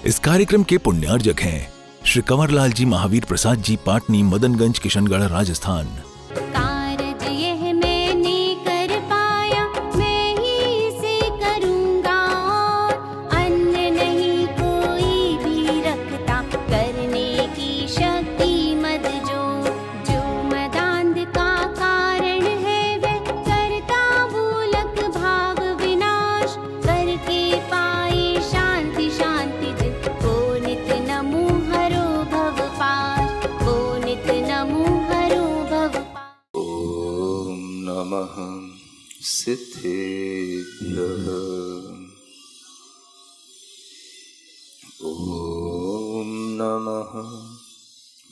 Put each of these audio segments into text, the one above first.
इस कार्यक्रम के पुण्यार्जक हैं श्री कंवरलाल जी महावीर प्रसाद जी, पाटनी, मदनगंज, किशनगढ़, राजस्थान। सिद्धेभ्यः ॐ नमः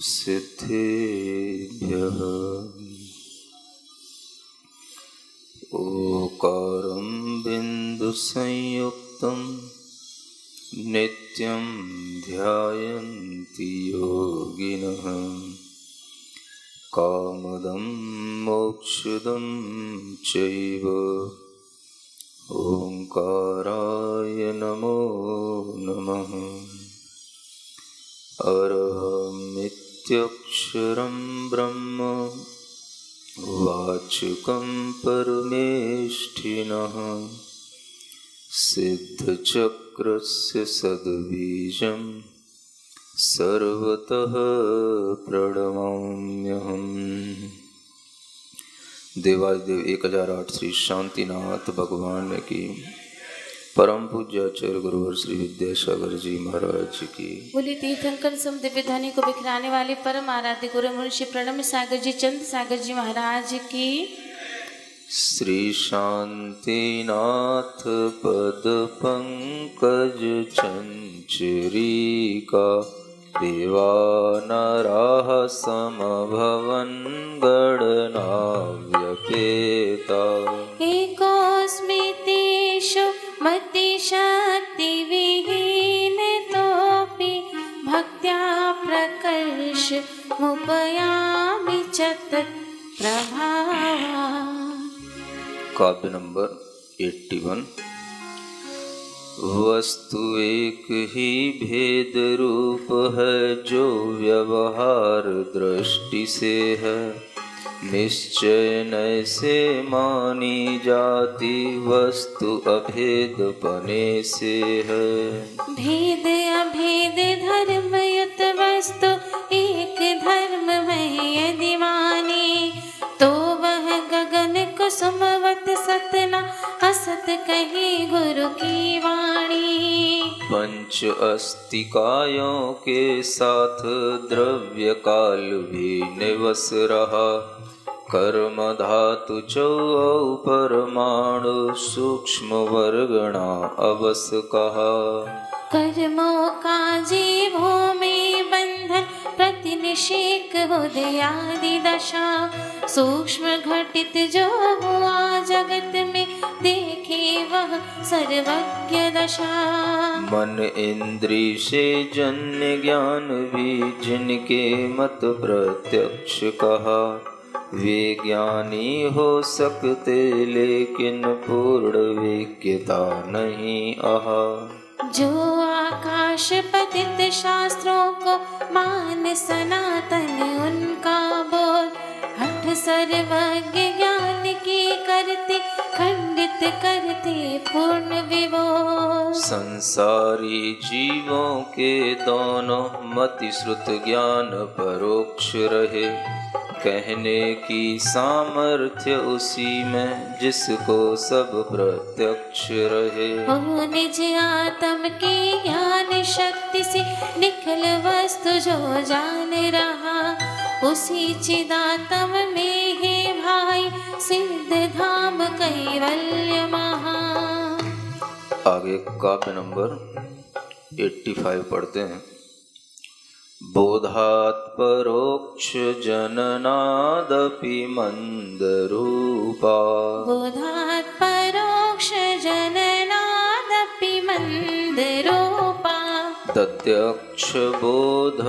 सिद्धेभ्यः। ओकारं बिन्दुसंयुक्तं नित्यं ध्यायन्ति योगिनः। कामदं मोक्षदं चैव ओंकाराय नमो नमः। अरहमित्यक्षरं ब्रह्म वाचकं परमेष्ठिनः। सिद्धचक्रस्य सद्बीजं सर्वतः प्रणमाम्यहम्। देवादिदेव 1008 श्री शांतिनाथ भगवान की, परम पूज्य आचार्य गुरुवर श्री विद्यासागर जी महाराज की। बोली तीर्थंकर सम दिव्य ध्वनि को बिखराने वाले परम आराध्य गुरु मुंशी प्रणम सागर जी, चंद सागर जी महाराज की। श्री शांतिनाथ पद पंकज चंचरीका, देवानराः समभवन गणनाव्यपेता। एकोऽस्मितेषु मतिशक्तिविहीनतोऽपि भक्त्या प्रकर्षमुपयामि च तत्प्रभावा। काव्य नंबर 81। वस्तु एक ही भेद रूप है, जो व्यवहार दृष्टि से है। निश्चय नैसे मानी जाती, वस्तु अभेद पने से है। भेद अभेद धर्मयुत वस्तु एक धर्म में यदि माने, तो वह गगन कुसुमवत सतना असत कही गुरु की वाणी। पंच अस्तिकायों के साथ द्रव्य काल भी निवस रहा। कर्म धातु चौ परमाणु, सूक्ष्म वर्गणा अवस कहा। कर्मों का जीवों में बंधन, प्रतिनिषेक हृदयादि दशा। सूक्ष्म घटित जो हुआ जगत में, देखे वह सर्वज्ञ दशा। मन इंद्री से जन्य ज्ञान भी, जिनके मत प्रत्यक्ष कहा। वे ज्ञानी हो सकते, लेकिन पूर्ण विज्ञता नहीं आहा। जो आकाश पतित शास्त्रों को मान सनातन उनका बोल। हठ सर्वज्ञ ज्ञान की करते, खंडित करते पूर्ण विबोध। संसारी जीवों के दोनों मति श्रुत ज्ञान परोक्ष रहे। कहने की सामर्थ्य उसी में, जिसको सब प्रत्यक्ष रहे। हो निज आत्म की ज्ञान शक्ति से, निखल वस्तु जो जान रहा। उसी चिदात्म में है भाई, सिद्ध धाम कैवल्य महा। आगे काव्य नंबर 85 पढ़ते हैं। बोधात् परोक्ष जननादपि मंदरूपा। बोधात् परोक्ष जननादपि मंदरूपा। तद्यक्ष बोधमवसामि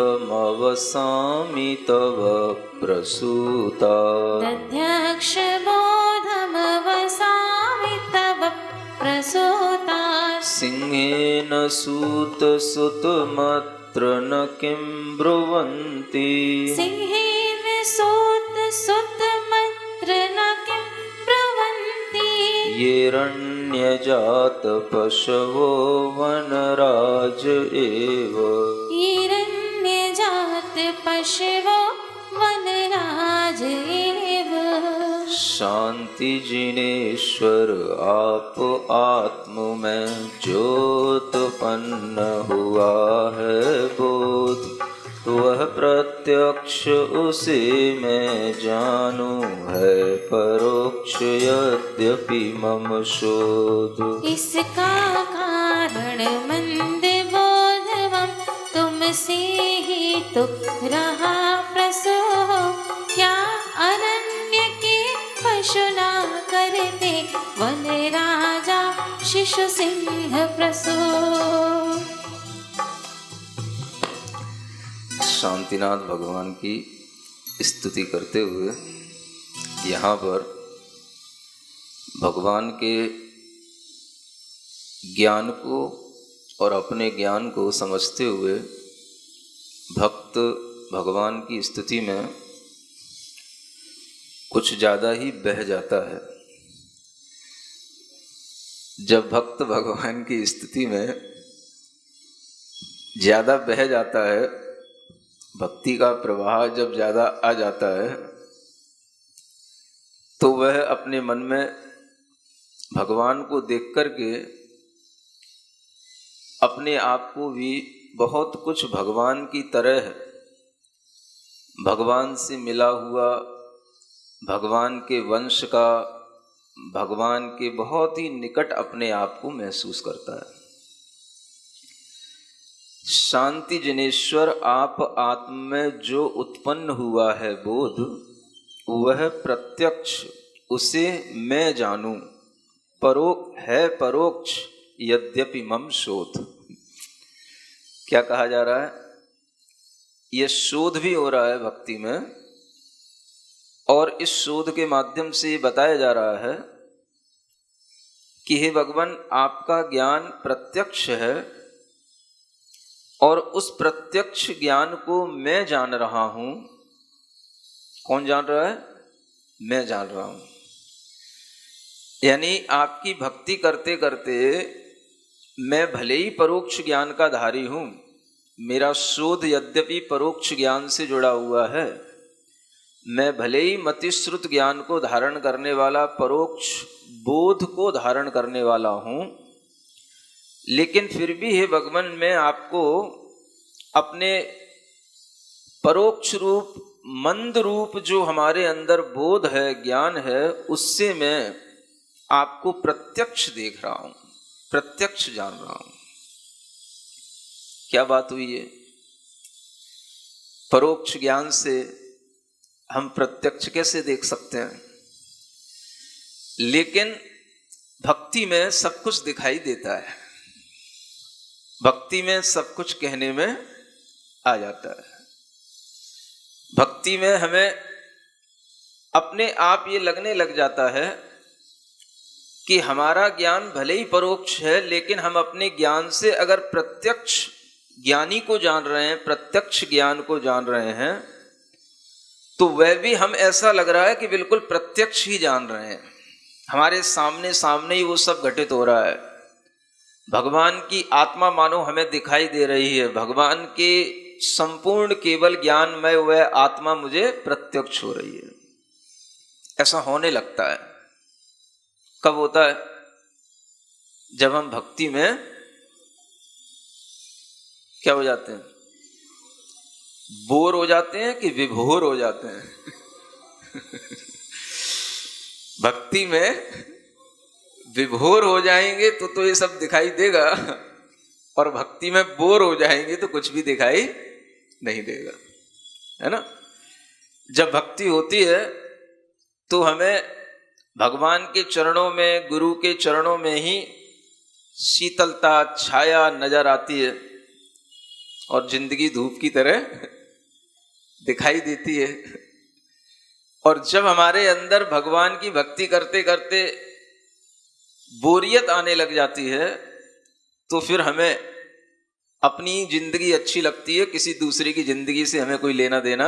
तव प्रसूता। तद्यक्ष बोधमवसामि तव प्रसूता। सिंहेन सूतसुतमत्र न किं ब्रुवन्ति सिंहेन सूतसुतमत्र न किं ब्रुवन्ति येरण्यजातपशवो वनराज एव हिरण्यजातपशवो वनराज एव शांति जिनेश्वर आप आत्म में ज्योतपन्न हुआ है बोध वह प्रत्यक्ष उसे मैं जानूं है परोक्ष यद्यपि मम शोध इसका कारण मंद बोधवम तुमसे ही तो रहा प्रसोह क्या अरण्य के पशु ना करते वन राजा शिशु सिंह प्रसो। शांतिनाथ भगवान की स्तुति करते हुए यहाँ पर भगवान के ज्ञान को और अपने ज्ञान को समझते हुए भक्त भगवान की स्तुति में कुछ ज़्यादा ही बह जाता है। जब भक्त भगवान की स्तुति में ज़्यादा बह जाता है, भक्ति का प्रवाह जब ज़्यादा आ जाता है, तो वह अपने मन में भगवान को देख कर के अपने आप को भी बहुत कुछ भगवान की तरह भगवान से मिला हुआ, भगवान के वंश का, भगवान के बहुत ही निकट अपने आप को महसूस करता है। शांति जिनेश्वर आप आत्म में जो उत्पन्न हुआ है बोध वह प्रत्यक्ष उसे मैं जानूं परोक्ष यद्यपि मम शोध। क्या कहा जा रहा है? यह शोध भी हो रहा है भक्ति में, और इस शोध के माध्यम से बताया जा रहा है कि हे भगवान आपका ज्ञान प्रत्यक्ष है और उस प्रत्यक्ष ज्ञान को मैं जान रहा हूं। कौन जान रहा है? मैं जान रहा हूं। यानी आपकी भक्ति करते करते मैं भले ही परोक्ष ज्ञान का धारी हूं, मेरा शोध यद्यपि परोक्ष ज्ञान से जुड़ा हुआ है, मैं भले ही मतिश्रुत ज्ञान को धारण करने वाला, परोक्ष बोध को धारण करने वाला हूं, लेकिन फिर भी हे भगवान मैं आपको अपने परोक्ष रूप, मंद रूप जो हमारे अंदर बोध है, ज्ञान है, उससे मैं आपको प्रत्यक्ष देख रहा हूं, प्रत्यक्ष जान रहा हूं। क्या बात हुई है? परोक्ष ज्ञान से हम प्रत्यक्ष कैसे देख सकते हैं? लेकिन भक्ति में सब कुछ दिखाई देता है, भक्ति में सब कुछ कहने में आ जाता है। भक्ति में हमें अपने आप ये लगने लग जाता है कि हमारा ज्ञान भले ही परोक्ष है, लेकिन हम अपने ज्ञान से अगर प्रत्यक्ष ज्ञानी को जान रहे हैं, प्रत्यक्ष ज्ञान को जान रहे हैं, तो वह भी हम ऐसा लग रहा है कि बिल्कुल प्रत्यक्ष ही जान रहे हैं। हमारे सामने सामने ही वो सब घटित हो रहा है। भगवान की आत्मा मानो हमें दिखाई दे रही है, भगवान के संपूर्ण केवल ज्ञान में वह आत्मा मुझे प्रत्यक्ष हो रही है। ऐसा होने लगता है। कब होता है? जब हम भक्ति में क्या हो जाते हैं? बोर हो जाते हैं कि विभोर हो जाते हैं? भक्ति में विभोर हो जाएंगे तो ये सब दिखाई देगा, और भक्ति में बोर हो जाएंगे तो कुछ भी दिखाई नहीं देगा, है ना? जब भक्ति होती है तो हमें भगवान के चरणों में, गुरु के चरणों में ही शीतलता, छाया नजर आती है, और जिंदगी धूप की तरह दिखाई देती है। और जब हमारे अंदर भगवान की भक्ति करते करते बोरियत आने लग जाती है, तो फिर हमें अपनी जिंदगी अच्छी लगती है, किसी दूसरे की जिंदगी से हमें कोई लेना देना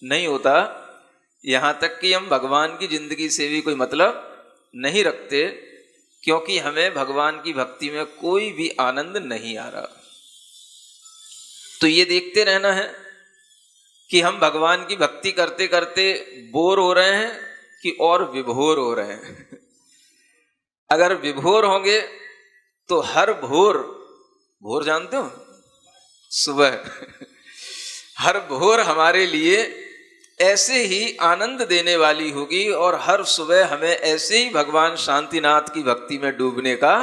नहीं होता। यहाँ तक कि हम भगवान की जिंदगी से भी कोई मतलब नहीं रखते, क्योंकि हमें भगवान की भक्ति में कोई भी आनंद नहीं आ रहा। तो ये देखते रहना है कि हम भगवान की भक्ति करते करते बोर हो रहे हैं कि और विभोर हो रहे हैं। अगर विभोर होंगे तो हर भोर जानते हो, सुबह हर भोर हमारे लिए ऐसे ही आनंद देने वाली होगी, और हर सुबह हमें ऐसे ही भगवान शांतिनाथ की भक्ति में डूबने का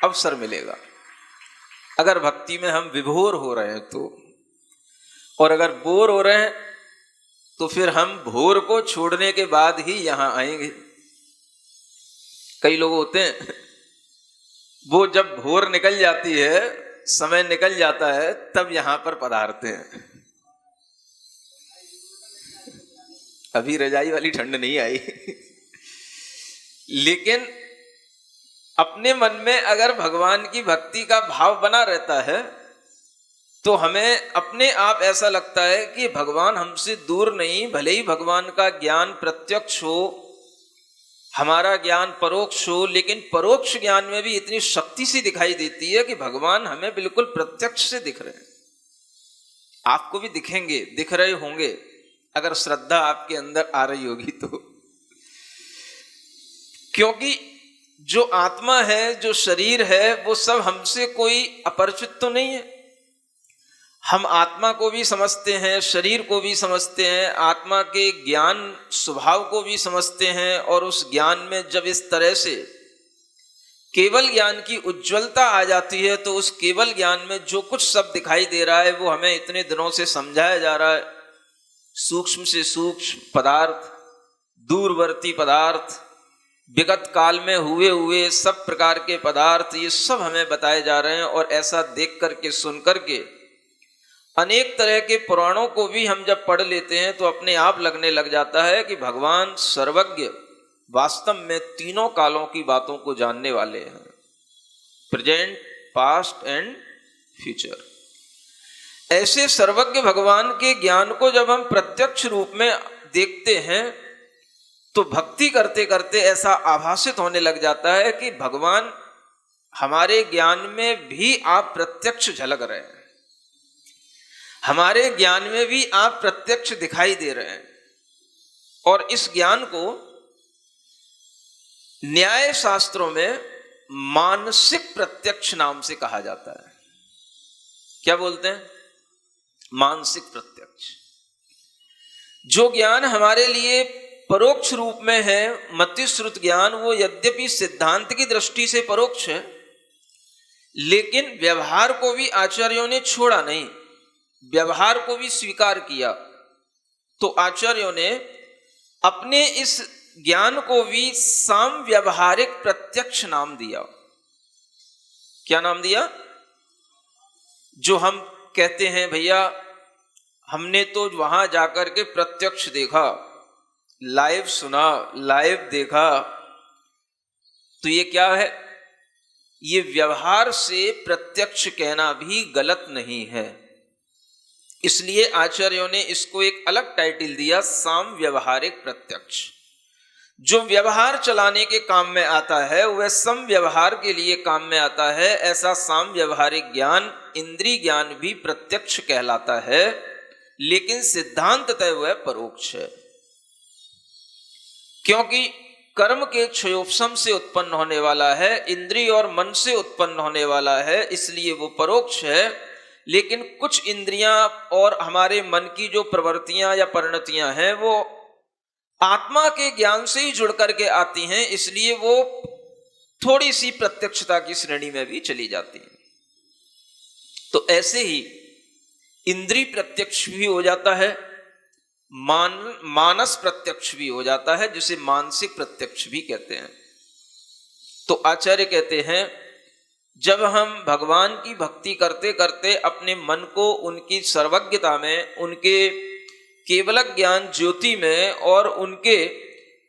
अवसर मिलेगा। अगर भक्ति में हम विभोर हो रहे हैं तो, और अगर बोर हो रहे हैं तो फिर हम भोर को छोड़ने के बाद ही यहां आएंगे। कई लोग होते हैं वो जब भोर निकल जाती है, समय निकल जाता है, तब यहां पर पधारते हैं। अभी रजाई वाली ठंड नहीं आई लेकिन अपने मन में अगर भगवान की भक्ति का भाव बना रहता है तो हमें अपने आप ऐसा लगता है कि भगवान हमसे दूर नहीं, भले ही भगवान का ज्ञान प्रत्यक्ष हो, हमारा ज्ञान परोक्ष हो, लेकिन परोक्ष ज्ञान में भी इतनी शक्ति सी दिखाई देती है कि भगवान हमें बिल्कुल प्रत्यक्ष से दिख रहे हैं। आपको भी दिखेंगे, दिख रहे होंगे, अगर श्रद्धा आपके अंदर आ रही होगी तो। क्योंकि जो आत्मा है, जो शरीर है, वो सब हमसे कोई अपरिचित तो नहीं है। हम आत्मा को भी समझते हैं, शरीर को भी समझते हैं, आत्मा के ज्ञान स्वभाव को भी समझते हैं, और उस ज्ञान में जब इस तरह से केवल ज्ञान की उज्ज्वलता आ जाती है तो उस केवल ज्ञान में जो कुछ सब दिखाई दे रहा है वो हमें इतने दिनों से समझाया जा रहा है। सूक्ष्म से सूक्ष्म पदार्थ, दूरवर्ती पदार्थ, विगत काल में हुए सब प्रकार के पदार्थ, ये सब हमें बताए जा रहे हैं। और ऐसा देख करके, सुन करके, अनेक तरह के पुराणों को भी हम जब पढ़ लेते हैं तो अपने आप लगने लग जाता है कि भगवान सर्वज्ञ, वास्तव में तीनों कालों की बातों को जानने वाले हैं, प्रेजेंट, पास्ट एंड फ्यूचर। ऐसे सर्वज्ञ भगवान के ज्ञान को जब हम प्रत्यक्ष रूप में देखते हैं तो भक्ति करते करते ऐसा आभासित होने लग जाता है कि भगवान हमारे ज्ञान में भी आप प्रत्यक्ष झलक रहे हैं, हमारे ज्ञान में भी आप प्रत्यक्ष दिखाई दे रहे हैं। और इस ज्ञान को न्याय शास्त्रों में मानसिक प्रत्यक्ष नाम से कहा जाता है। क्या बोलते हैं? मानसिक प्रत्यक्ष। जो ज्ञान हमारे लिए परोक्ष रूप में है, मतिश्रुत ज्ञान, वो यद्यपि सिद्धांत की दृष्टि से परोक्ष है, लेकिन व्यवहार को भी आचार्यों ने छोड़ा नहीं, व्यवहार को भी स्वीकार किया। तो आचार्यों ने अपने इस ज्ञान को भी सामव्यवहारिक प्रत्यक्ष नाम दिया। क्या नाम दिया? जो हम कहते हैं भैया हमने तो वहां जाकर के प्रत्यक्ष देखा, लाइव सुना, लाइव देखा, तो ये क्या है? ये व्यवहार से प्रत्यक्ष कहना भी गलत नहीं है। इसलिए आचार्यों ने इसको एक अलग टाइटल दिया, सामव्यवहारिक प्रत्यक्ष। जो व्यवहार चलाने के काम में आता है वह समव्यवहार के लिए काम में आता है। ऐसा सामव्यवहारिक ज्ञान, इंद्रिय ज्ञान भी प्रत्यक्ष कहलाता है, लेकिन सिद्धांततः वह परोक्ष है। क्योंकि कर्म के क्षयोपशम से उत्पन्न होने वाला है, इंद्रिय और मन से उत्पन्न होने वाला है, इसलिए वो परोक्ष है। लेकिन कुछ इंद्रियां और हमारे मन की जो प्रवृत्तियां या परिणतियां हैं वो आत्मा के ज्ञान से ही जुड़ करके आती हैं, इसलिए वो थोड़ी सी प्रत्यक्षता की श्रेणी में भी चली जाती हैं। तो ऐसे ही इंद्रिय प्रत्यक्ष भी हो जाता है, मानस प्रत्यक्ष भी हो जाता है, जिसे मानसिक प्रत्यक्ष भी कहते हैं। तो आचार्य कहते हैं जब हम भगवान की भक्ति करते करते अपने मन को उनकी सर्वज्ञता में, उनके केवल ज्ञान ज्योति में और उनके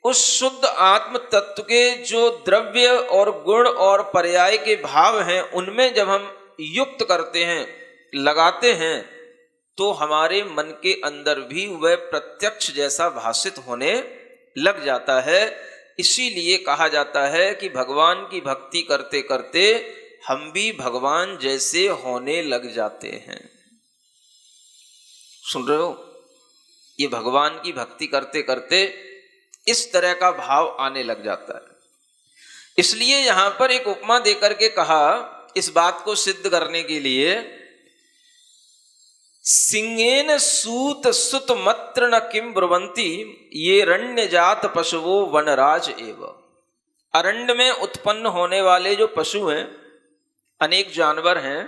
उस शुद्ध आत्म तत्व के जो द्रव्य और गुण और पर्याय के भाव हैं उनमें जब हम युक्त करते हैं, लगाते हैं, तो हमारे मन के अंदर भी वह प्रत्यक्ष जैसा भासित होने लग जाता है। इसीलिए कहा जाता है कि भगवान की भक्ति करते करते हम भी भगवान जैसे होने लग जाते हैं। सुन रहे हो? ये भगवान की भक्ति करते करते इस तरह का भाव आने लग जाता है। इसलिए यहां पर एक उपमा देकर के कहा, इस बात को सिद्ध करने के लिए, सिंगेन सूत सुत मत्र न किम ब्रुवंती ये रण्य जात पशुवो वनराज एव। अरण्य में उत्पन्न होने वाले जो पशु हैं, अनेक जानवर हैं,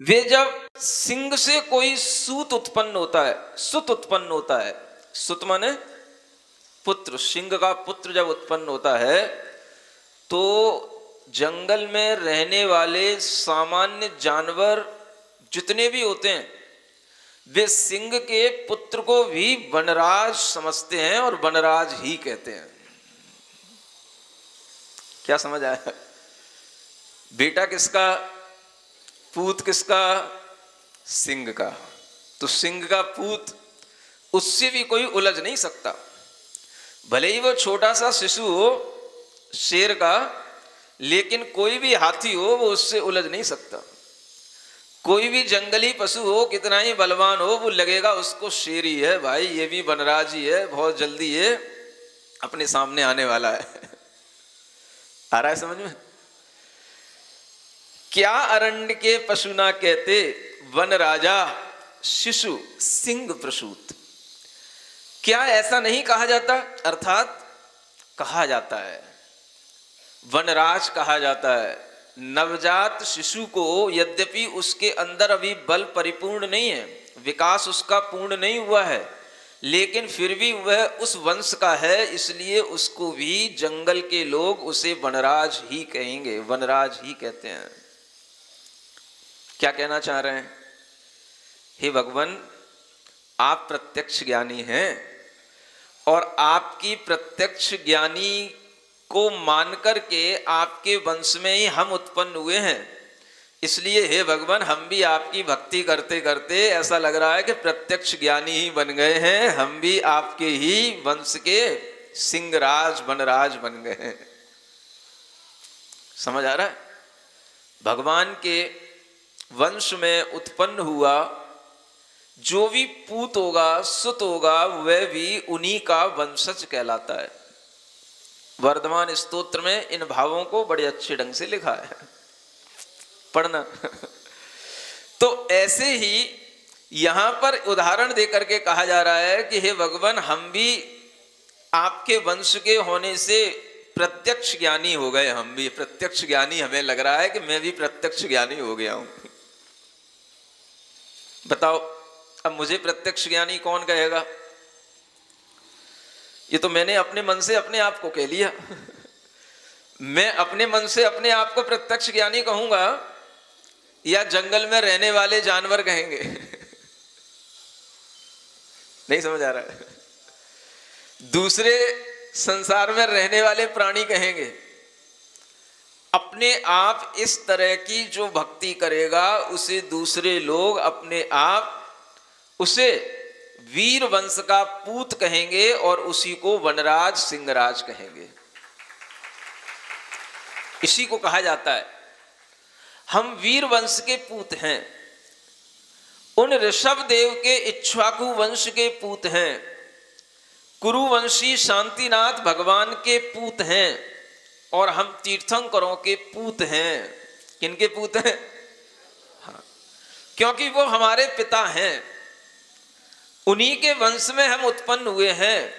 वे जब सिंग से कोई सूत उत्पन्न होता है, सुत उत्पन्न होता है, सुत माने पुत्र, सिंह का पुत्र जब उत्पन्न होता है तो जंगल में रहने वाले सामान्य जानवर जितने भी होते हैं वे सिंह के पुत्र को भी वनराज समझते हैं और वनराज ही कहते हैं। क्या समझ आया? बेटा किसका, पूत किसका? सिंह का। तो सिंह का पूत, उससे भी कोई उलझ नहीं सकता, भले ही वो छोटा सा शिशु हो शेर का, लेकिन कोई भी हाथी हो वो उससे उलझ नहीं सकता। कोई भी जंगली पशु हो, कितना ही बलवान हो, वो लगेगा उसको शेर ही है, भाई ये भी वनराज ही है, बहुत जल्दी ये अपने सामने आने वाला है। आ रहा है समझ में? क्या अरण्य के पशु ना कहते वन राजा शिशु सिंह प्रसूत? क्या ऐसा नहीं कहा जाता? अर्थात कहा जाता है, वनराज कहा जाता है। नवजात शिशु को यद्यपि उसके अंदर अभी बल परिपूर्ण नहीं है, विकास उसका पूर्ण नहीं हुआ है, लेकिन फिर भी वह उस वंश का है, इसलिए उसको भी जंगल के लोग उसे वनराज ही कहेंगे, वनराज ही कहते हैं। क्या कहना चाह रहे हैं? हे भगवान, आप प्रत्यक्ष ज्ञानी हैं और आपकी प्रत्यक्ष ज्ञानी को मान करके आपके वंश में ही हम उत्पन्न हुए हैं। इसलिए हे भगवान, हम भी आपकी भक्ति करते करते ऐसा लग रहा है कि प्रत्यक्ष ज्ञानी ही बन गए हैं, हम भी आपके ही वंश के सिंहराज वनराज बन गए हैं। समझ आ रहा है? भगवान के वंश में उत्पन्न हुआ जो भी पूत होगा, सुत होगा, वह भी उन्हीं का वंशज कहलाता है। वर्धमान स्तोत्र में इन भावों को बड़े अच्छे ढंग से लिखा है, पढ़ना। तो ऐसे ही यहां पर उदाहरण देकर के कहा जा रहा है कि हे भगवान, हम भी आपके वंश के होने से प्रत्यक्ष ज्ञानी हो गए। हम भी प्रत्यक्ष ज्ञानी, हमें लग रहा है कि मैं भी प्रत्यक्ष ज्ञानी हो गया हूं। बताओ, अब मुझे प्रत्यक्ष ज्ञानी कौन कहेगा? ये तो मैंने अपने मन से अपने आप को कह लिया। मैं अपने मन से अपने आप को प्रत्यक्ष ज्ञानी कहूंगा या जंगल में रहने वाले जानवर कहेंगे? नहीं समझ आ रहा है? दूसरे संसार में रहने वाले प्राणी कहेंगे। अपने आप इस तरह की जो भक्ति करेगा उसे दूसरे लोग अपने आप उसे वीर वंश का पूत कहेंगे और उसी को वनराज सिंहराज कहेंगे। इसी को कहा जाता है हम वीर वंश के पूत हैं, उन ऋषभ देव के इक्ष्वाकु वंश के पूत हैं, कुरुवंशी शांतिनाथ भगवान के पूत हैं, और हम तीर्थंकरों के पूत हैं। किनके पूत हैं? हाँ, क्योंकि वो हमारे पिता हैं, उन्हीं के वंश में हम उत्पन्न हुए हैं।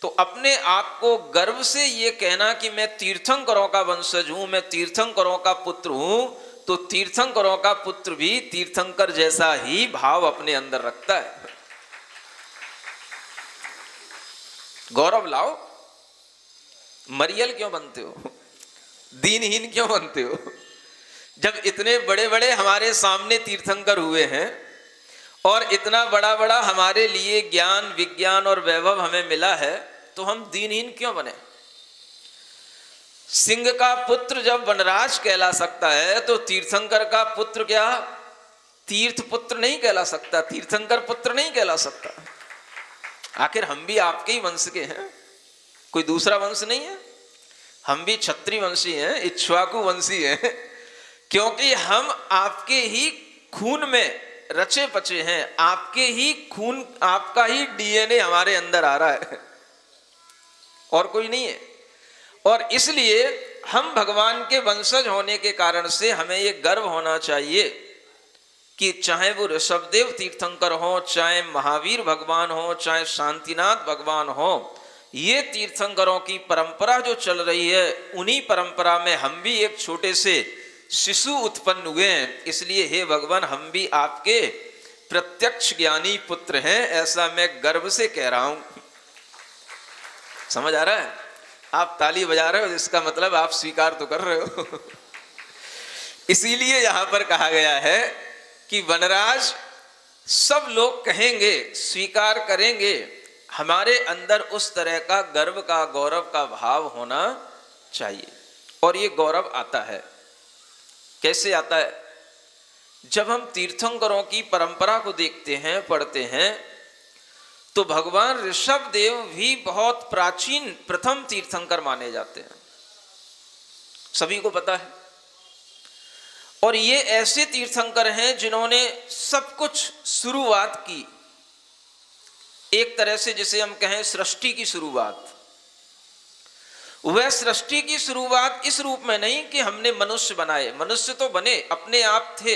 तो अपने आप को गर्व से ये कहना कि मैं तीर्थंकरों का वंशज हूं, मैं तीर्थंकरों का पुत्र हूं, तो तीर्थंकरों का पुत्र भी तीर्थंकर जैसा ही भाव अपने अंदर रखता है। गौरव लाओ, मरियल क्यों बनते हो, दीनहीन क्यों बनते हो? जब इतने बड़े बड़े हमारे सामने तीर्थंकर हुए हैं और इतना बड़ा बड़ा हमारे लिए ज्ञान विज्ञान और वैभव हमें मिला है, तो हम दीनहीन क्यों बने? सिंह का पुत्र जब वनराज कहला सकता है तो तीर्थंकर का पुत्र क्या तीर्थ पुत्र नहीं कहला सकता, तीर्थंकर पुत्र नहीं कहला सकता? आखिर हम भी आपके ही वंश के हैं, कोई दूसरा वंश नहीं है। हम भी क्षत्रिय वंशी हैं, इक्ष्वाकु वंशी हैं, क्योंकि हम आपके ही खून में रचे पचे हैं, आपके ही खून, आपका ही डीएनए हमारे अंदर आ रहा है, और कोई नहीं है। और इसलिए हम भगवान के वंशज होने के कारण से हमें ये गर्व होना चाहिए कि चाहे वो ऋषभदेव तीर्थंकर हो, चाहे महावीर भगवान हो, चाहे शांतिनाथ भगवान हो, ये तीर्थंकरों की परंपरा जो चल रही है, उन्हीं परंपरा में हम भी एक छोटे से शिशु उत्पन्न हुए हैं। इसलिए हे भगवान, हम भी आपके प्रत्यक्ष ज्ञानी पुत्र हैं, ऐसा मैं गर्व से कह रहा हूं। समझ आ रहा है? आप ताली बजा रहे हो, इसका मतलब आप स्वीकार तो कर रहे हो। इसीलिए यहां पर कहा गया है कि वनराज सब लोग कहेंगे, स्वीकार करेंगे, हमारे अंदर उस तरह का गर्व का, गौरव का भाव होना चाहिए। और ये गौरव आता है, कैसे आता है? जब हम तीर्थंकरों की परंपरा को देखते हैं, पढ़ते हैं, तो भगवान ऋषभदेव भी बहुत प्राचीन प्रथम तीर्थंकर माने जाते हैं, सभी को पता है। और ये ऐसे तीर्थंकर हैं जिन्होंने सब कुछ शुरुआत की, एक तरह से जिसे हम कहें सृष्टि की शुरुआत। वह सृष्टि की शुरुआत इस रूप में नहीं कि हमने मनुष्य बनाए, मनुष्य तो बने, अपने आप थे,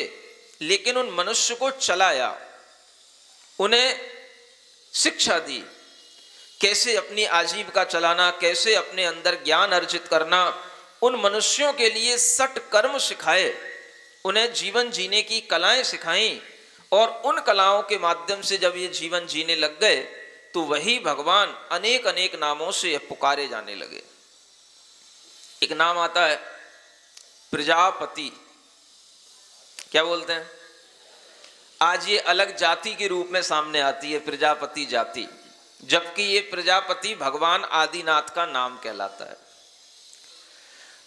लेकिन उन मनुष्य को चलाया, उन्हें शिक्षा दी, कैसे अपनी आजीविका चलाना, कैसे अपने अंदर ज्ञान अर्जित करना। उन मनुष्यों के लिए सट कर्म सिखाए, उन्हें जीवन जीने की कलाएं सिखाई, और उन कलाओं के माध्यम से जब ये जीवन जीने लग गए तो वही भगवान अनेक अनेक नामों से पुकारे जाने लगे। एक नाम आता है प्रजापति, क्या बोलते हैं? आज ये अलग जाति के रूप में सामने आती है, प्रजापति जाति, जबकि ये प्रजापति भगवान आदिनाथ का नाम कहलाता है।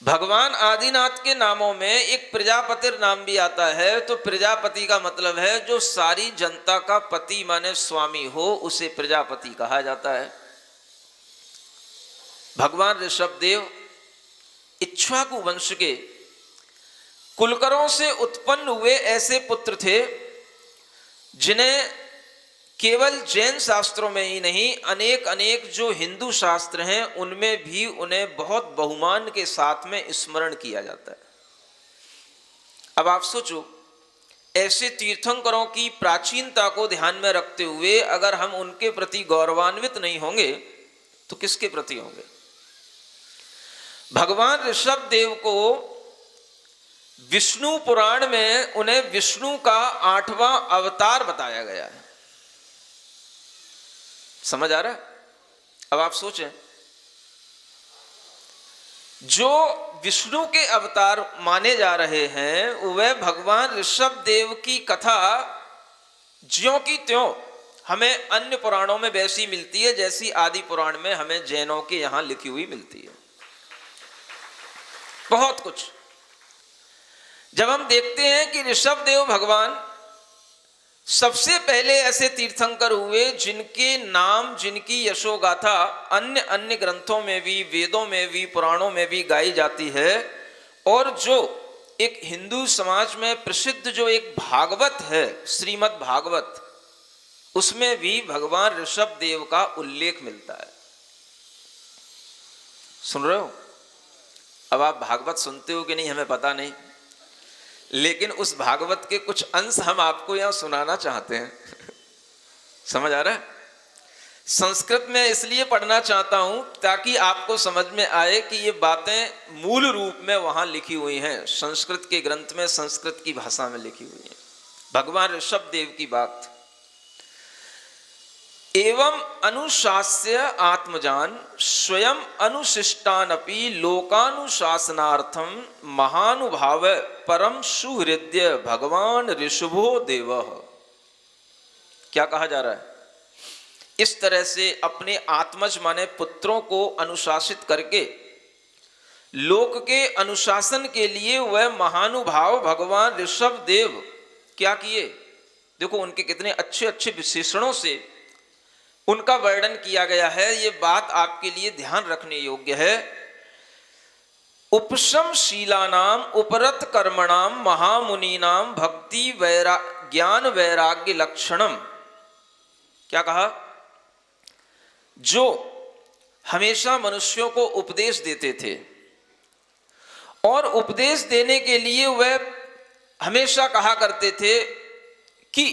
भगवान आदिनाथ के नामों में एक प्रजापति नाम भी आता है। तो प्रजापति का मतलब है जो सारी जनता का पति माने स्वामी हो, उसे प्रजापति कहा जाता है। भगवान ऋषभदेव इक्ष्वाकु वंश के कुलकरों से उत्पन्न हुए ऐसे पुत्र थे जिन्हें केवल जैन शास्त्रों में ही नहीं, अनेक अनेक जो हिंदू शास्त्र हैं उनमें भी उन्हें बहुत बहुमान के साथ में स्मरण किया जाता है। अब आप सोचो, ऐसे तीर्थंकरों की प्राचीनता को ध्यान में रखते हुए अगर हम उनके प्रति गौरवान्वित नहीं होंगे तो किसके प्रति होंगे? भगवान ऋषभदेव को विष्णु पुराण में उन्हें विष्णु का 8वां अवतार बताया गया है। समझ आ रहा है? अब आप सोचें, जो विष्णु के अवतार माने जा रहे हैं वह भगवान ऋषभदेव की कथा ज्यों की त्यों हमें अन्य पुराणों में वैसी मिलती है जैसी आदि पुराण में हमें जैनों के यहां लिखी हुई मिलती है। बहुत कुछ जब हम देखते हैं कि ऋषभदेव भगवान सबसे पहले ऐसे तीर्थंकर हुए जिनके नाम, जिनकी यशोगाथा अन्य अन्य ग्रंथों में भी, वेदों में भी, पुराणों में भी गाई जाती है, और जो एक हिंदू समाज में प्रसिद्ध जो एक भागवत है, श्रीमद् भागवत, उसमें भी भगवान ऋषभदेव का उल्लेख मिलता है। सुन रहे हो? अब आप भागवत सुनते हो कि नहीं हमें पता नहीं, लेकिन उस भागवत के कुछ अंश हम आपको यहां सुनाना चाहते हैं। समझ आ रहा है? संस्कृत में इसलिए पढ़ना चाहता हूं ताकि आपको समझ में आए कि ये बातें मूल रूप में वहां लिखी हुई हैं, संस्कृत के ग्रंथ में, संस्कृत की भाषा में लिखी हुई हैं। भगवान ऋषभदेव की बात। एवं अनुशास्य आत्मजान स्वयं अनुशिष्टानपि लोकानुशासनार्थम महानुभाव परम सुहृदय भगवान ऋषभो देव। क्या कहा जा रहा है? इस तरह से अपने आत्मज माने पुत्रों को अनुशासित करके लोक के अनुशासन के लिए वह महानुभाव भगवान ऋषभ देव क्या किए। देखो उनके कितने अच्छे अच्छे विशेषणों से उनका वर्णन किया गया है। ये बात आपके लिए ध्यान रखने योग्य है। उपशम शीलानाम उपरत कर्मणाम महामुनीनाम भक्ति ज्ञान वैराग्य लक्षणम। क्या कहा? जो हमेशा मनुष्यों को उपदेश देते थे और उपदेश देने के लिए वह हमेशा कहा करते थे कि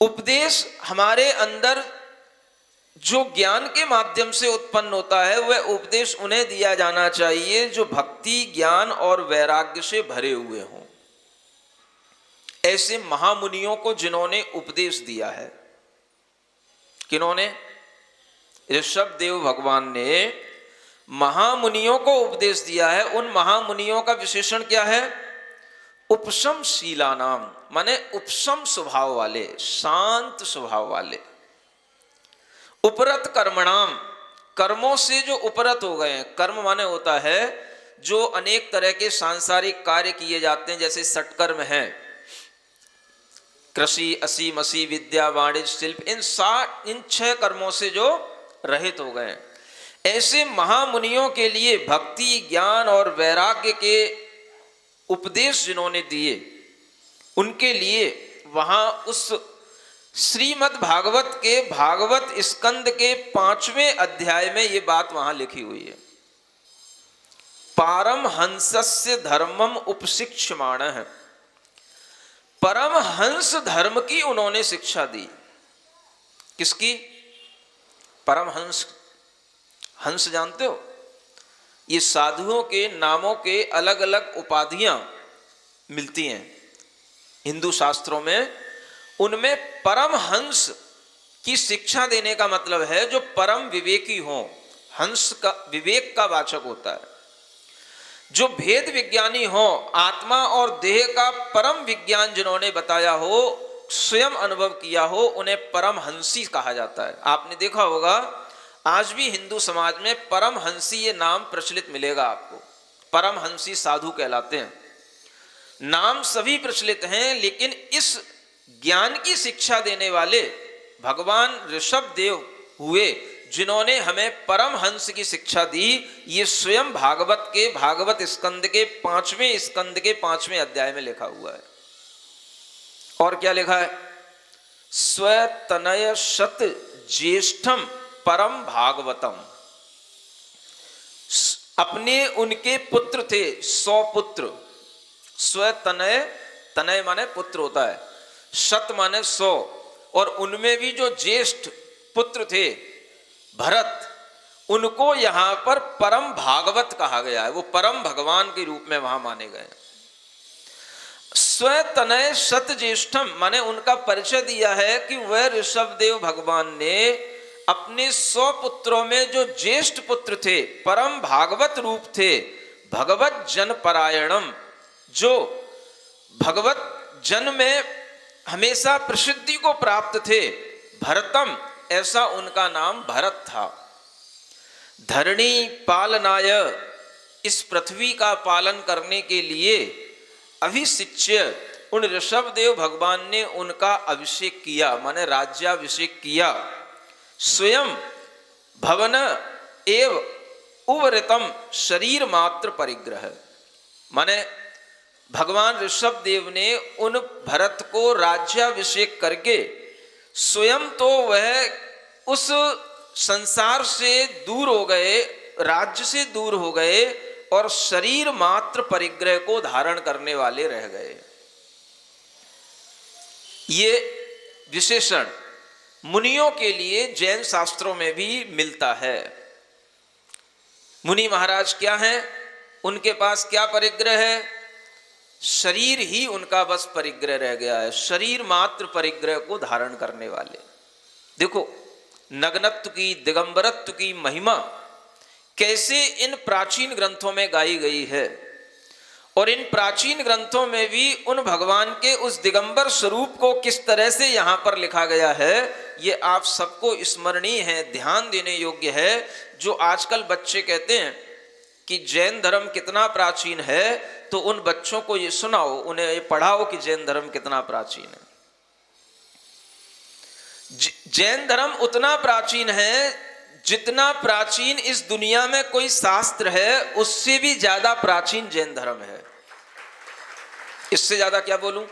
उपदेश हमारे अंदर जो ज्ञान के माध्यम से उत्पन्न होता है वह उपदेश उन्हें दिया जाना चाहिए जो भक्ति ज्ञान और वैराग्य से भरे हुए हों। ऐसे महामुनियों को जिन्होंने उपदेश दिया है, किन्होंने? ऋषभ देव भगवान ने महामुनियों को उपदेश दिया है। उन महामुनियों का विशेषण क्या है? उपशम शीलानाम, माने उपशम स्वभाव वाले, शांत स्वभाव वाले। उपरत कर्मणाम, कर्मों से जो उपरत हो गए हैं। कर्म माने होता है जो अनेक तरह के सांसारिक कार्य किए जाते हैं, जैसे षटकर्म है, कृषि असी मसी विद्या वाणिज्य शिल्प, इन 6 कर्मों से जो रहित हो गए। ऐसे महामुनियों के लिए भक्ति ज्ञान और वैराग्य के उपदेश जिन्होंने दिए, उनके लिए वहां उस श्रीमद् भागवत के भागवत स्कंद के 5वें अध्याय में ये बात वहां लिखी हुई है। पारमहंसस्य धर्मम उपशिक्षमाणः, परमहंस धर्म की उन्होंने शिक्षा दी। किसकी? परमहंस। हंस जानते हो? ये साधुओं के नामों के अलग अलग उपाधियां मिलती हैं हिंदू शास्त्रों में। उनमें परमहंस की शिक्षा देने का मतलब है जो परम विवेकी हो। हंस का विवेक का वाचक होता है। जो भेद विज्ञानी हो, आत्मा और देह का परम विज्ञान जिन्होंने बताया हो, स्वयं अनुभव किया हो, उन्हें परमहंसी कहा जाता है। आपने देखा होगा आज भी हिंदू समाज में परमहंसी ये नाम प्रचलित मिलेगा आपको। परमहंसी साधु कहलाते हैं। नाम सभी प्रचलित हैं, लेकिन इस ज्ञान की शिक्षा देने वाले भगवान ऋषभ देव हुए जिन्होंने हमें परमहंस की शिक्षा दी। ये स्वयं भागवत के भागवत स्कंद के 5वें स्कंद के 5वें अध्याय में लिखा हुआ है। और क्या लिखा है? स्वतनय शत ज्येष्ठम परम भागवतम। अपने उनके पुत्र थे 100 पुत्र। स्वतनय, तनय माने पुत्र होता है, शत माने 100, और उनमें भी जो ज्येष्ठ पुत्र थे भरत, उनको यहां पर परम भागवत कहा गया है। वो परम भगवान के रूप में वहां माने गए। स्वतनय शत ज्येष्ठम माने उनका परिचय दिया है कि वह ऋषभ देव भगवान ने अपने 100 पुत्रों में जो ज्येष्ठ पुत्र थे, परम भागवत रूप थे, भगवत जन परायणम, जो भगवत जन में हमेशा प्रसिद्धि को प्राप्त थे, भरतम, ऐसा उनका नाम भरत था। धरणी पालनाय, इस पृथ्वी का पालन करने के लिए अभिषिच्य, उन ऋषभ देव भगवान ने उनका अभिषेक किया, माने राज्याभिषेक किया। स्वयं भवन एव उवृतम शरीर मात्र परिग्रह, माने भगवान ऋषभ देव ने उन भरत को राज्याभिषेक करके स्वयं तो वह उस संसार से दूर हो गए, राज्य से दूर हो गए, और शरीर मात्र परिग्रह को धारण करने वाले रह गए। ये विशेषण मुनियों के लिए जैन शास्त्रों में भी मिलता है। मुनि महाराज क्या हैं? उनके पास क्या परिग्रह है? शरीर ही उनका बस परिग्रह रह गया है, शरीर मात्र परिग्रह को धारण करने वाले। देखो नग्नत्व की, दिगंबरत्व की महिमा कैसे इन प्राचीन ग्रंथों में गाई गई है, और इन प्राचीन ग्रंथों में भी उन भगवान के उस दिगंबर स्वरूप को किस तरह से यहाँ पर लिखा गया है, ये आप सबको स्मरणीय है, ध्यान देने योग्य है। जो आजकल बच्चे कहते हैं कि जैन धर्म कितना प्राचीन है, तो उन बच्चों को ये सुनाओ, उन्हें ये पढ़ाओ कि जैन धर्म कितना प्राचीन है। जैन धर्म उतना प्राचीन है जितना प्राचीन इस दुनिया में कोई शास्त्र है, उससे भी ज्यादा प्राचीन जैन धर्म है। इससे ज्यादा क्या बोलूं?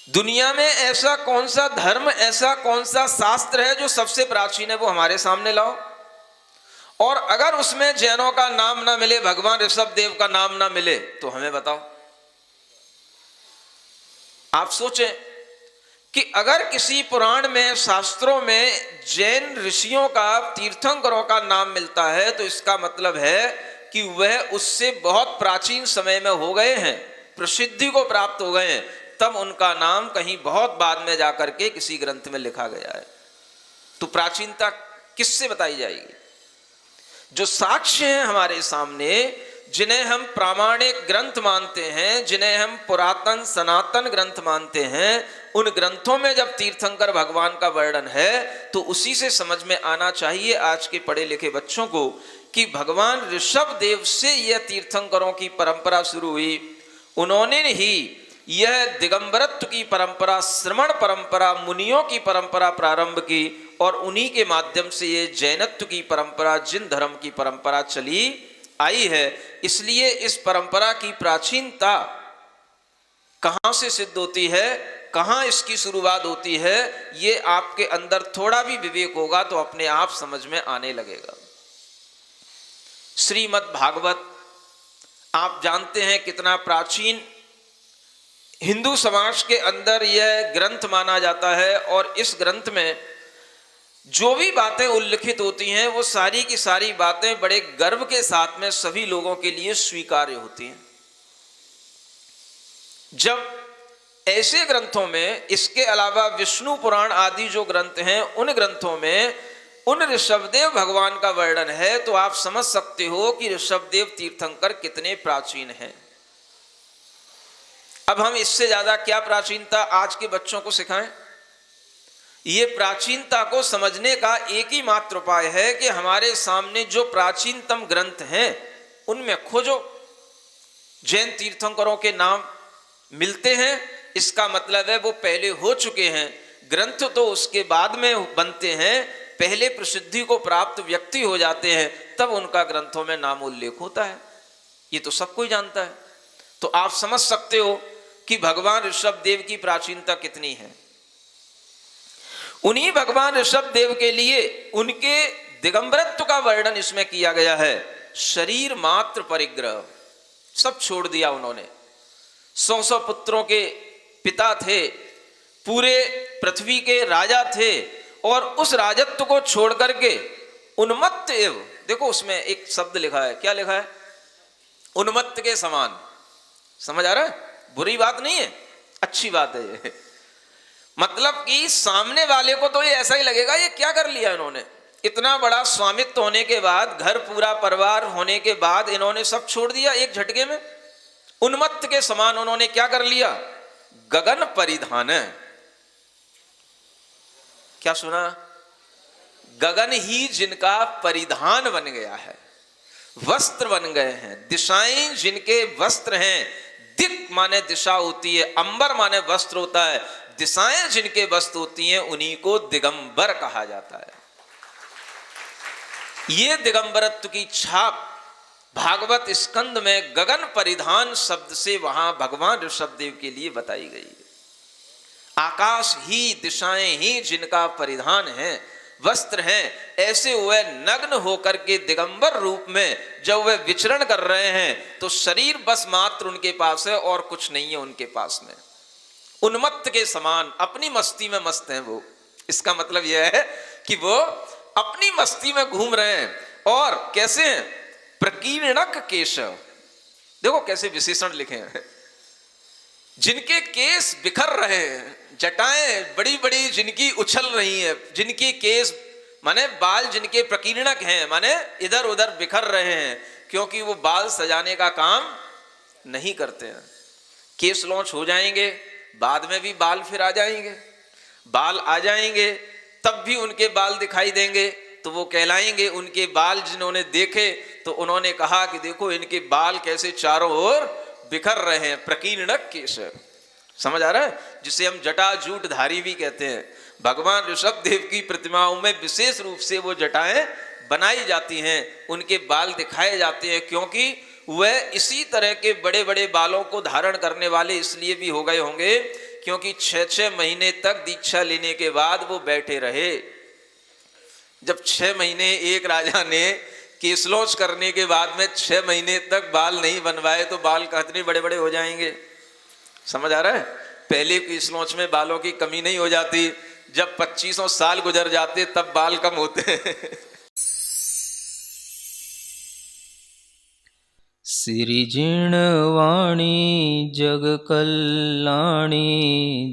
दुनिया में ऐसा कौन सा धर्म, ऐसा कौन सा शास्त्र है जो सबसे प्राचीन है, वो हमारे सामने लाओ। और अगर उसमें जैनों का नाम ना मिले, भगवान ऋषभ देव का नाम ना मिले, तो हमें बताओ। आप सोचें कि अगर किसी पुराण में, शास्त्रों में जैन ऋषियों का, तीर्थंकरों का नाम मिलता है, तो इसका मतलब है कि वह उससे बहुत प्राचीन समय में हो गए हैं, प्रसिद्धि को प्राप्त हो गए हैं, तब उनका नाम कहीं बहुत बाद में जाकर के किसी ग्रंथ में लिखा गया है। तो प्राचीनता किससे बताई जाएगी? जो साक्ष्य हैं हमारे सामने, जिन्हें हम प्रामाणिक ग्रंथ मानते हैं, जिन्हें हम पुरातन सनातन ग्रंथ मानते हैं, उन ग्रंथों में जब तीर्थंकर भगवान का वर्णन है, तो उसी से समझ में आना चाहिए आज के पढ़े लिखे बच्चों को कि भगवान ऋषभ देव से यह तीर्थंकरों की परंपरा शुरू हुई। उन्होंने ही यह दिगंबरत्व की परंपरा, श्रमण परंपरा, मुनियों की परंपरा प्रारंभ की, और उन्हीं के माध्यम से ये जैनत्व की परंपरा, जिन धर्म की परंपरा चली आई है। इसलिए इस परंपरा की प्राचीनता कहां से सिद्ध होती है, कहां इसकी शुरुआत होती है, ये आपके अंदर थोड़ा भी विवेक होगा तो अपने आप समझ में आने लगेगा। श्रीमद् भागवत आप जानते हैं कितना प्राचीन हिंदू समाज के अंदर यह ग्रंथ माना जाता है, और इस ग्रंथ में जो भी बातें उल्लिखित होती हैं, वो सारी की सारी बातें बड़े गर्व के साथ में सभी लोगों के लिए स्वीकार्य होती हैं। जब ऐसे ग्रंथों में, इसके अलावा विष्णु पुराण आदि जो ग्रंथ हैं, उन ग्रंथों में उन ऋषभदेव भगवान का वर्णन है, तो आप समझ सकते हो कि ऋषभदेव तीर्थंकर कितने प्राचीन हैं। अब हम इससे ज्यादा क्या प्राचीनता आज के बच्चों को सिखाएं? ये प्राचीनता को समझने का एक ही मात्र उपाय है कि हमारे सामने जो प्राचीनतम ग्रंथ हैं उनमें खोजो। जैन तीर्थंकरों के नाम मिलते हैं, इसका मतलब है वो पहले हो चुके हैं। ग्रंथ तो उसके बाद में बनते हैं, पहले प्रसिद्धि को प्राप्त व्यक्ति हो जाते हैं, तब उनका ग्रंथों में नाम उल्लेख होता है। ये तो सब कोई जानता है। तो आप समझ सकते हो कि भगवान ऋषभ देव की प्राचीनता कितनी है। उन्हीं भगवान ऋषभ देव के लिए उनके दिगंबरत्व का वर्णन इसमें किया गया है। शरीर मात्र परिग्रह, सब छोड़ दिया उन्होंने। 100 पुत्रों के पिता थे, पूरे पृथ्वी के राजा थे, और उस राजत्व को छोड़ करके उन्मत्त एव, देखो उसमें एक शब्द लिखा है, क्या लिखा है? उन्मत्त के समान। समझ आ रहा है? बुरी बात नहीं है, अच्छी बात है ये। मतलब कि सामने वाले को तो ये ऐसा ही लगेगा, ये क्या कर लिया इन्होंने। इतना बड़ा स्वामित्व होने के बाद, घर पूरा परिवार होने के बाद, इन्होंने सब छोड़ दिया एक झटके में। उन्मत्त के समान उन्होंने क्या कर लिया? गगन परिधान। क्या सुना? गगन ही जिनका परिधान बन गया है, वस्त्र बन गए हैं। दिशाएं जिनके वस्त्र हैं, दिक माने दिशा होती है, अंबर माने वस्त्र होता है। दिशाएं जिनके वस्त्र होती हैं, उन्हीं को दिगंबर कहा जाता है। ये दिगंबरत्व की छाप भागवत स्कंद में गगन परिधान शब्द से वहां भगवान ऋषभदेव के लिए बताई गई है। आकाश ही, दिशाएं ही जिनका परिधान है, वस्त्र हैं, ऐसे वह नग्न होकर के दिगंबर रूप में जब वह विचरण कर रहे हैं, तो शरीर बस मात्र उनके पास है और कुछ नहीं है उनके पास में। उन्मत्त के समान अपनी मस्ती में मस्त हैं वो। इसका मतलब यह है कि वो अपनी मस्ती में घूम रहे हैं। और कैसे हैं? प्रकीर्णक केश, देखो कैसे विशेषण लिखे हैं। जिनके केस बिखर रहे हैं, जटाएं बड़ी बड़ी जिनकी उछल रही हैं, जिनकी केस माने बाल जिनके प्रकीर्णक हैं, माने इधर उधर बिखर रहे हैं, क्योंकि वो बाल सजाने का काम नहीं करते हैं। केस लॉन्च हो जाएंगे, बाद में भी बाल फिर आ जाएंगे। बाल आ जाएंगे तब भी उनके बाल दिखाई देंगे तो वो कहलाएंगे उनके बाल। जिन्होंने देखे तो उन्होंने कहा कि देखो इनके बाल कैसे चारों ओर बिखर रहे हैं, प्रकीर्णक केसर। समझ आ रहा है? जिसे हम जटाजूटधारी भी कहते हैं। भगवान ऋषभ देव की प्रतिमाओं में विशेष रूप से वो जटाएं बनाई जाती हैं, उनके बाल दिखाए जाते हैं, क्योंकि वह इसी तरह के बड़े बड़े बालों को धारण करने वाले इसलिए भी हो गए होंगे क्योंकि 6-6 महीने तक दीक्षा लेने के बाद वो बैठे रहे। जब 6 महीने एक राजा ने केसलॉच करने के बाद में 6 महीने तक बाल नहीं बनवाए तो बाल कितने बड़े बड़े हो जाएंगे। समझ आ रहा है? पहले केसलॉच में बालों की कमी नहीं हो जाती, जब 2500 साल गुजर जाते तब बाल कम होते हैं। सिरिजिणवाणी जग कल्याणी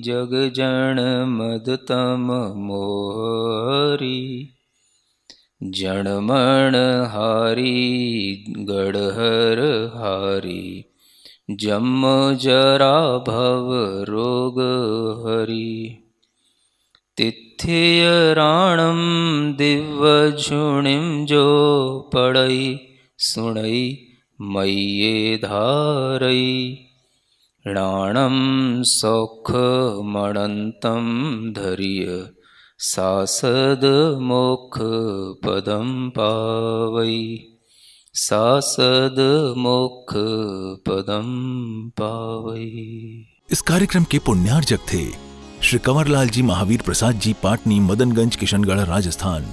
जग जन मदतम मोहरी जनमण हारी गढ़हर हारी जम जरा भव रोग हरि तिथ्य राणम दिव्य झुणिम जो पड़ई सुणई मय्ये धारई राणम सौख मणंतम धर्य सासद मोक्ष पदम पावई सासद मोक्ष पदम पावई। इस कार्यक्रम के पुण्यार्जक थे श्री कंवरलाल जी महावीर प्रसाद जी, पाटनी, मदनगंज, किशनगढ़, राजस्थान।